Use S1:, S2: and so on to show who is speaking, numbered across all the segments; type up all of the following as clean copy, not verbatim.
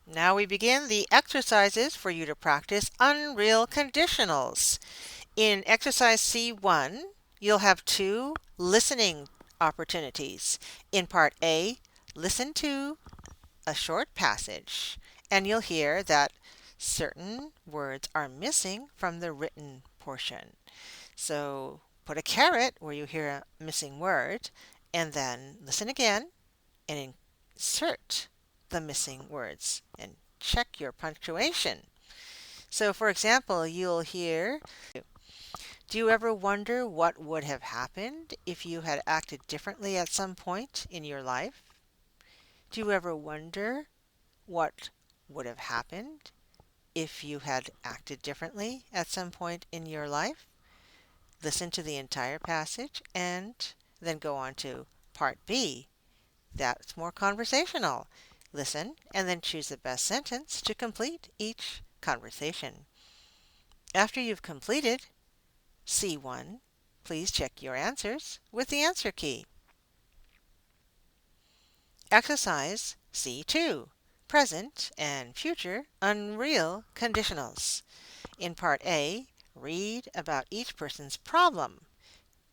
S1: Now we begin the exercises for you to practice unreal conditionals. In exercise C1, you'll have two listening opportunities. In part A, listen to a short passage, and you'll hear that certain words are missing from the written portion. So put a caret where you hear a missing word, and then listen again and insert the missing words and check your punctuation. So, for example, you'll hear, do you ever wonder what would have happened if you had acted differently at some point in your life? Do you ever wonder what would have happened if you had acted differently at some point in your life? Listen to the entire passage and then go on to part B. That's more conversational. Listen and then choose the best sentence to complete each conversation. After you've completed C1, please check your answers with the answer key. Exercise C2, Present and Future Unreal Conditionals. In Part A, read about each person's problem.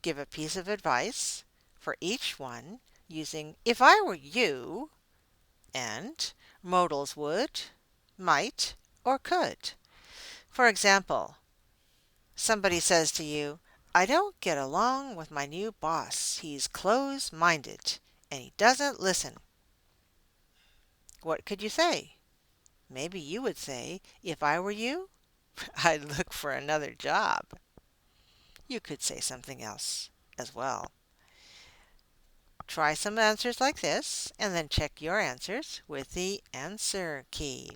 S1: Give a piece of advice for each one using if I were you and modals would, might, or could. For example, somebody says to you, I don't get along with my new boss. He's close-minded and he doesn't listen. What could you say? Maybe you would say, if I were you, I'd look for another job. You could say something else as well. Try some answers like this and then check your answers with the answer key.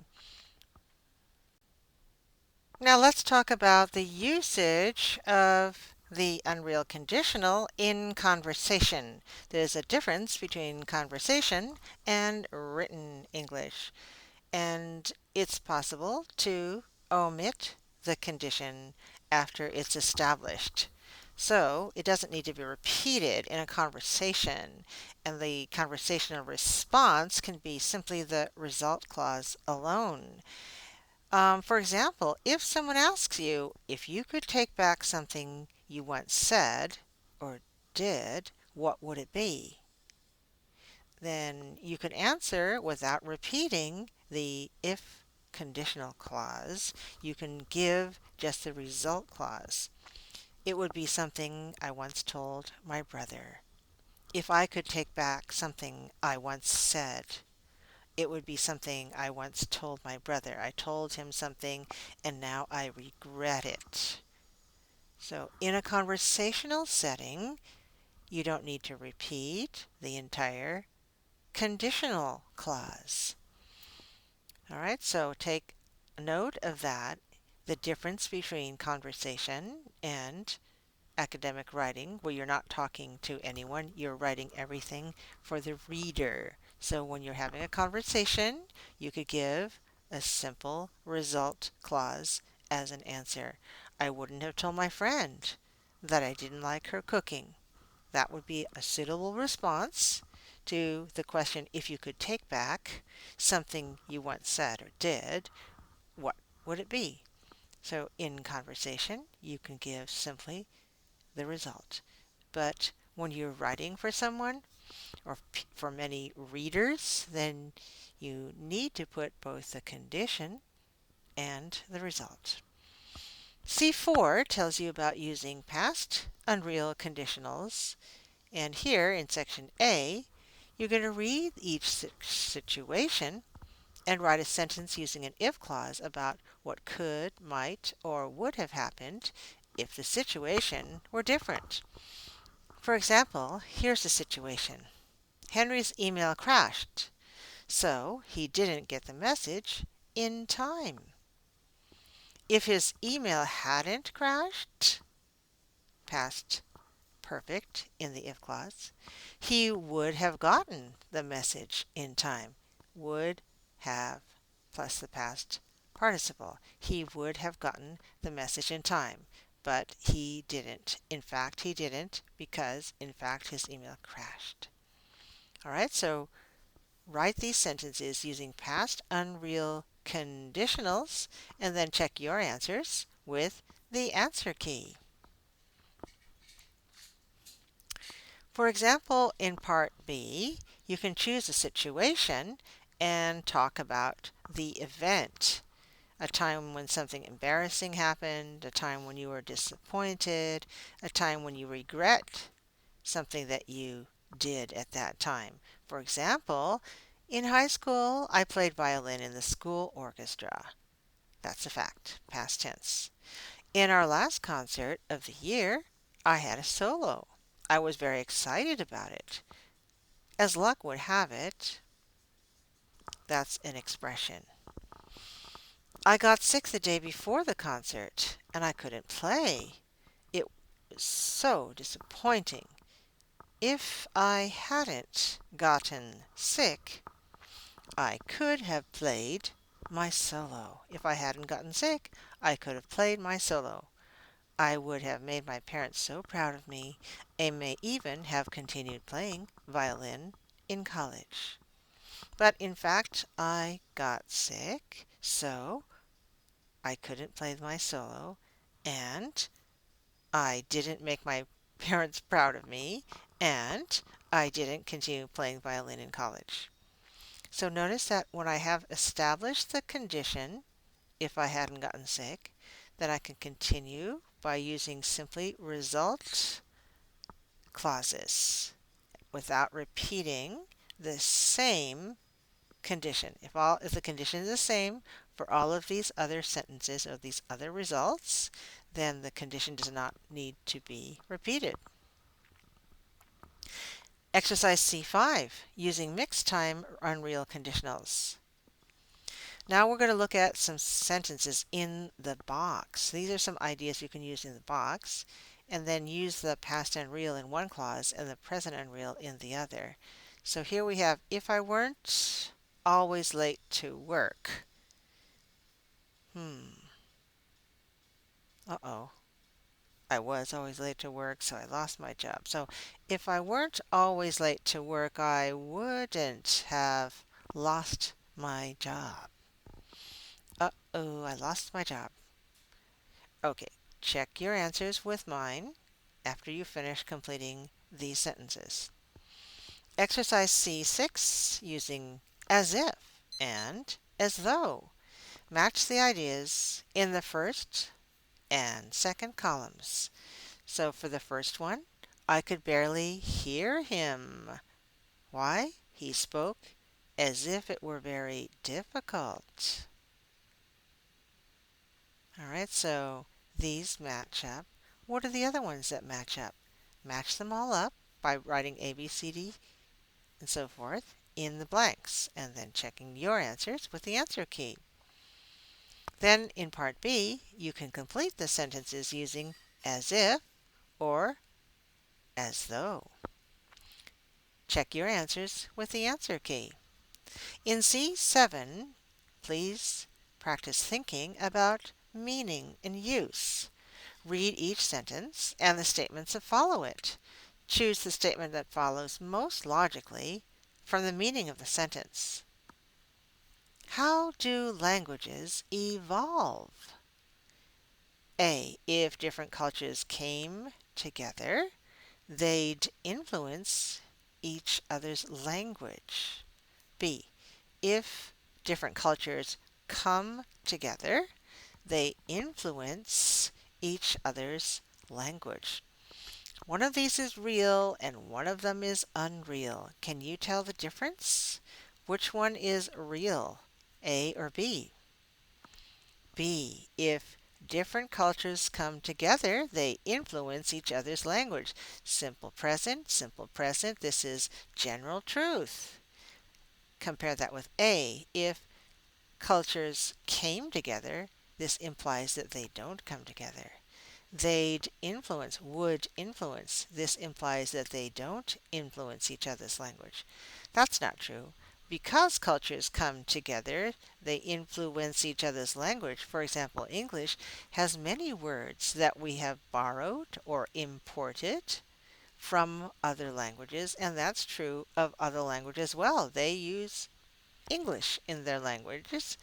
S1: Now let's talk about the usage of the unreal conditional in conversation. There's a difference between conversation and written English, and it's possible to omit the condition after it's established. So it doesn't need to be repeated in a conversation, and the conversational response can be simply the result clause alone. For example, if someone asks you if you could take back something you once said or did, what would it be? Then you can answer without repeating the if conditional clause. You can give just the result clause. It would be something I once told my brother. If I could take back something I once said, it would be something I once told my brother. I told him something and now I regret it. So in a conversational setting, you don't need to repeat the entire conditional clause. All right, so take note of that, the difference between conversation and academic writing, where you're not talking to anyone, you're writing everything for the reader. So when you're having a conversation, you could give a simple result clause as an answer. I wouldn't have told my friend that I didn't like her cooking. That would be a suitable response to the question, if you could take back something you once said or did, what would it be? So in conversation, you can give simply the result. But when you're writing for someone or for many readers, then you need to put both the condition and the result. C4 tells you about using past unreal conditionals, and here in section A, you're going to read each situation and write a sentence using an if clause about what could, might, or would have happened if the situation were different. For example, here's the situation. Henry's email crashed, so he didn't get the message in time. If his email hadn't crashed, past perfect in the if clause, he would have gotten the message in time. Would have plus the past participle. He would have gotten the message in time, but he didn't. In fact, he didn't because, in fact, his email crashed. All right, so write these sentences using past unreal conditionals and then check your answers with the answer key. For example, in part B, you can choose a situation and talk about the event. A time when something embarrassing happened, a time when you were disappointed, a time when you regret something that you did at that time. For example, in high school, I played violin in the school orchestra. That's a fact, past tense. In our last concert of the year, I had a solo. I was very excited about it. As luck would have it, that's an expression. I got sick the day before the concert and I couldn't play. It was so disappointing. If I hadn't gotten sick, I could have played my solo. If I hadn't gotten sick, I could have played my solo. I would have made my parents so proud of me and may even have continued playing violin in college. But in fact, I got sick, so I couldn't play my solo, and I didn't make my parents proud of me, and I didn't continue playing violin in college. So notice that when I have established the condition, if I hadn't gotten sick, that I can continue by using simply result clauses without repeating the same condition. If the condition is the same for all of these other sentences or these other results, then the condition does not need to be repeated. Exercise C5, using mixed time unreal conditionals. Now we're going to look at some sentences in the box. These are some ideas you can use in the box, and then use the past unreal in one clause and the present unreal in the other. So here we have, if I weren't always late to work. Uh-oh. I was always late to work, so I lost my job. So if I weren't always late to work, I wouldn't have lost my job. Uh-oh, I lost my job. Okay, check your answers with mine after you finish completing these sentences. Exercise C6, using as if and as though. Match the ideas in the first and second columns. So for the first one, I could barely hear him. Why? He spoke as if it were very difficult. All right, so these match up. What are the other ones that match up? Match them all up by writing A, B, C, D, and so forth in the blanks, and then checking your answers with the answer key. Then in part B, you can complete the sentences using as if or as though. Check your answers with the answer key. In C7, please practice thinking about meaning and use. Read each sentence and the statements that follow it. Choose the statement that follows most logically from the meaning of the sentence. How do languages evolve? A. If different cultures came together, they'd influence each other's language. B. If different cultures come together, they influence each other's language. One of these is real and one of them is unreal. Can you tell the difference? Which one is real, A or B? B. If different cultures come together, they influence each other's language. Simple present, simple present. This is general truth. Compare that with A. If cultures came together, this implies that they don't come together. They'd influence, would influence. This implies that they don't influence each other's language. That's not true. Because cultures come together, they influence each other's language. For example, English has many words that we have borrowed or imported from other languages, and that's true of other languages as well. They use English in their languages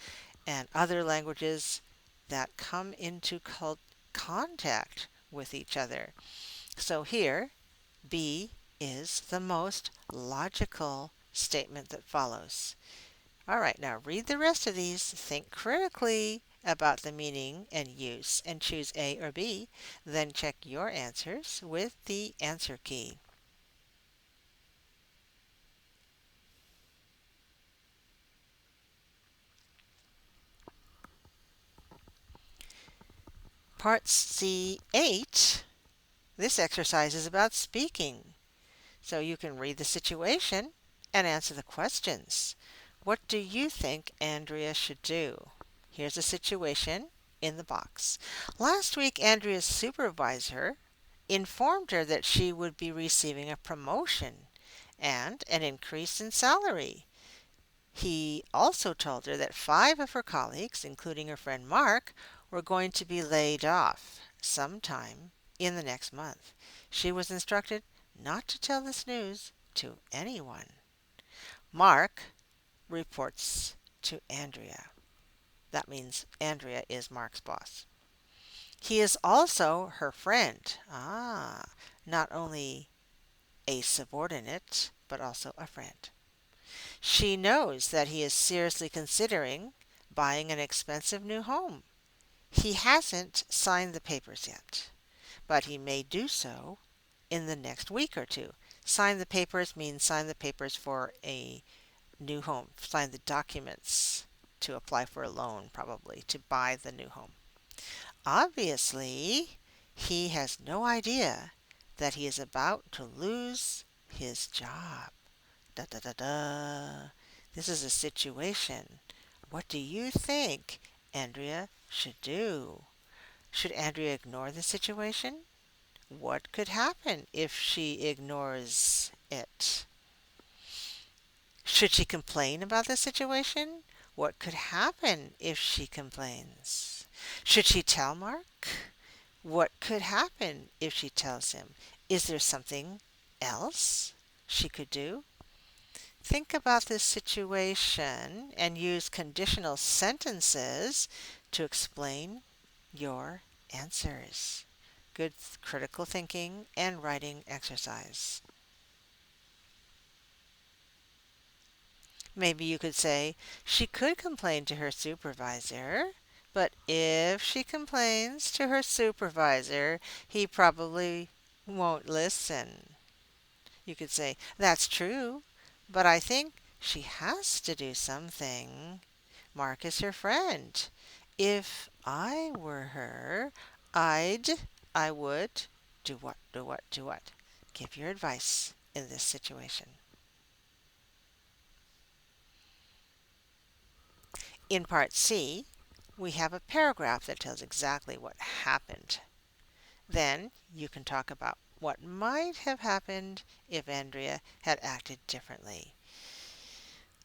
S1: and other languages that come into contact with each other. So here, B is the most logical statement that follows. All right, now read the rest of these. Think critically about the meaning and use and choose A or B. Then check your answers with the answer key. Part C8, this exercise is about speaking. So you can read the situation and answer the questions. What do you think Andrea should do? Here's a situation in the box. Last week, Andrea's supervisor informed her that she would be receiving a promotion and an increase in salary. He also told her that 5 of her colleagues, including her friend Mark, were going to be laid off sometime in the next month. She was instructed not to tell this news to anyone. Mark reports to Andrea. That means Andrea is Mark's boss. He is also her friend. Not only a subordinate, but also a friend. She knows that he is seriously considering buying an expensive new home. He hasn't signed the papers yet, but he may do so in the next week or two. Sign the papers means sign the papers for a new home. Sign the documents to apply for a loan, probably, to buy the new home. Obviously, he has no idea that he is about to lose his job. Da da da da. This is a situation. What do you think Andrea should do? Should Andrea ignore the situation? What could happen if she ignores it? Should she complain about the situation? What could happen if she complains? Should she tell Mark? What could happen if she tells him? Is there something else she could do? Think about this situation and use conditional sentences to explain your answers. Good critical thinking and writing exercise. Maybe you could say she could complain to her supervisor, but if she complains to her supervisor, he probably won't listen. You could say, that's true, but I think she has to do something. Mark is her friend. If I were her, I'd, I would, do what, do what, do what. Give your advice in this situation. In part C, we have a paragraph that tells exactly what happened. Then you can talk about what might have happened if Andrea had acted differently.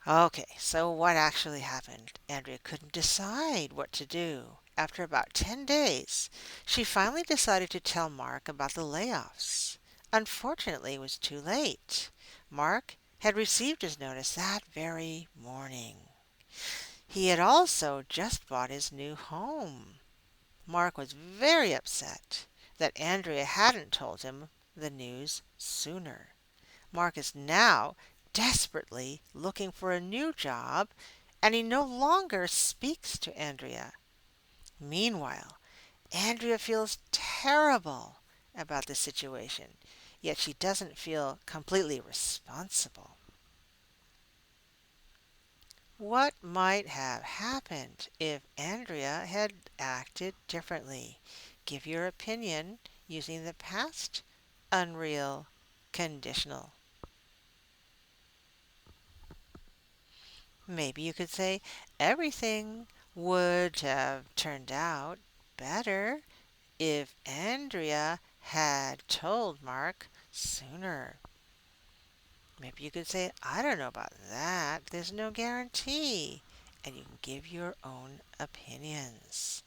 S1: Okay, so what actually happened? Andrea couldn't decide what to do. After about 10 days, she finally decided to tell Mark about the layoffs. Unfortunately, it was too late. Mark had received his notice that very morning. He had also just bought his new home. Mark was very upset that Andrea hadn't told him the news sooner. Mark is now desperately looking for a new job, and he no longer speaks to Andrea. Meanwhile, Andrea feels terrible about the situation, yet she doesn't feel completely responsible. What might have happened if Andrea had acted differently? Give your opinion using the past unreal conditional. Maybe you could say everything would have turned out better if Andrea had told Mark sooner. Maybe you could say, I don't know about that. There's no guarantee. And you can give your own opinions.